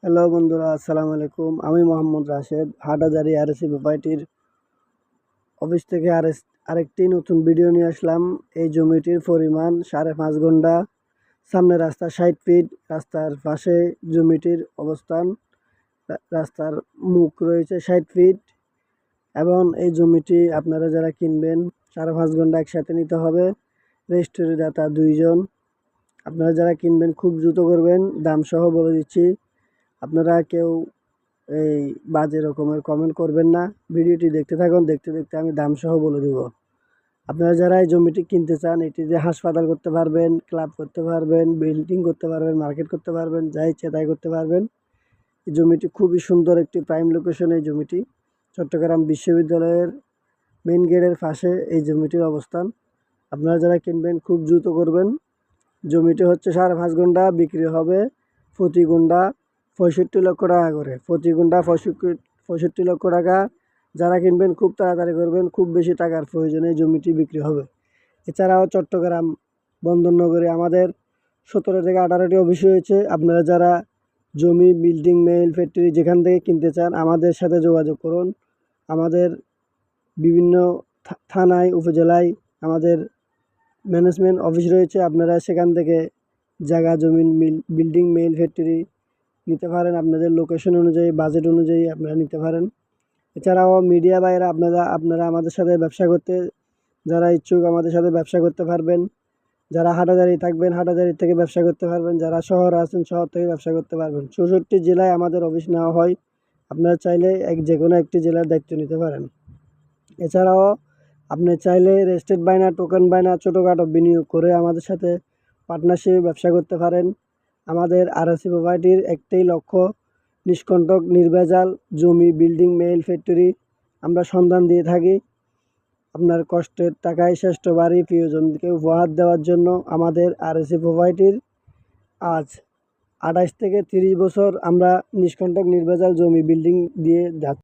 Hello বন্ধুরা, আসসালামু আলাইকুম। আমি মোহাম্মদ রাশেদ, হাটহাজারী আরএসি প্রপার্টির অফিস থেকে আরেকটি নতুন ভিডিও নিয়ে আসলাম। এই জমিটির পরিমাণ 5.5 গুণ্ঠ, সামনে রাস্তা 60 ফিট, রাস্তার পাশে জমিটির অবস্থান। রাস্তার মুখ রয়েছে 60 ফিট এবং এই জমিটি আপনারা যারা কিনবেন 5.5 গুণ্ঠ একসাথে নিতে হবে। রেজিস্ট্রি দাতা 2 জন। আপনারা যারা কিনবেন খুব দ্রুত করবেন, দাম সহ বলে দিচ্ছি। আপনারা কেউ এই বাজে রকমের কমেন্ট করবেন না। ভিডিওটি দেখতে থাকুন, দেখতে দেখতে আমি দাম সহ বলে দেব। আপনারা যারা এই জমিটি কিনতে চান, এটি দিয়ে হাসপাতাল করতে পারবেন, ক্লাব করতে পারবেন, বিল্ডিং করতে পারবেন, মার্কেট করতে পারবেন, যা ইচ্ছে তাই করতে পারবেন। এই জমিটি খুবই সুন্দর একটি প্রাইম লোকেশনে। এই জমিটি চট্টগ্রাম বিশ্ববিদ্যালয়ের মেইন গেটের পাশে এই জমিটির অবস্থান। আপনারা যারা কিনবেন খুব দ্রুত করবেন। জমিটি হচ্ছে 5.5 গুণ্ঠ, বিক্রি হবে প্রতি গুণ্ঠ 65 লক্ষ টাকা করে। প্রতি গুণ্ঠ 65 লক্ষ টাকা। যারা কিনবেন খুব তাড়াতাড়ি করবেন, খুব বেশি টাকার প্রয়োজনে জমিটি বিক্রি হবে। এছাড়াও চট্টগ্রাম বন্দরনগরে আমাদের 17 থেকে 18টি অফিস রয়েছে। আপনারা যারা জমি, বিল্ডিং, মেইল, ফ্যাক্টরি যেখান থেকে কিনতে চান আমাদের সাথে যোগাযোগ করুন। আমাদের বিভিন্ন থানায়, উপজেলায় আমাদের ম্যানেজমেন্ট অফিস রয়েছে। আপনারা সেখান থেকে জায়গা, জমি, বিল্ডিং, মেইল, ফ্যাক্টরি নিতে পারেন। আপনাদের লোকেশন অনুযায়ী, বাজেট অনুযায়ী আপনারা নিতে পারেন। এছাড়াও মিডিয়া বাইরে আপনারা আমাদের সাথে ব্যবসা করতে যারা ইচ্ছুক আমাদের সাথে ব্যবসা করতে পারবেন। যারা হাটহাজারী থাকবেন হাটহাজারী থেকে ব্যবসা করতে পারবেন, যারা শহরে আছেন শহর থেকে ব্যবসা করতে পারবেন। 64 জেলায় আমাদের অফিস নেওয়া হয়। আপনারা চাইলে যে কোনো একটি জেলার দায়িত্ব নিতে পারেন। এছাড়াও আপনি চাইলে রেজিস্ট্রেড বায়না, টোকেন বায়না, ছোটোখাটো বিনিয়োগ করে আমাদের সাথে পার্টনারশিপে ব্যবসা করতে পারেন। আমাদের আরএসি প্রপার্টির একটাই লক্ষ্য, নিষ্কণ্টক নির্ভেজাল জমি, বিল্ডিং, মেইল, ফ্যাক্টরি আমরা সন্ধান দিয়ে থাকি। আপনার কষ্টের টাকায় শ্রেষ্ঠ বাড়ি প্রিয়জনকে উপহার দেওয়ার জন্য আমাদের আরএসি প্রপার্টির আজ 28 থেকে 30 বছর আমরা নিষ্কণ্টক নির্ভেজাল জমি, বিল্ডিং দিয়ে যাচ্ছি।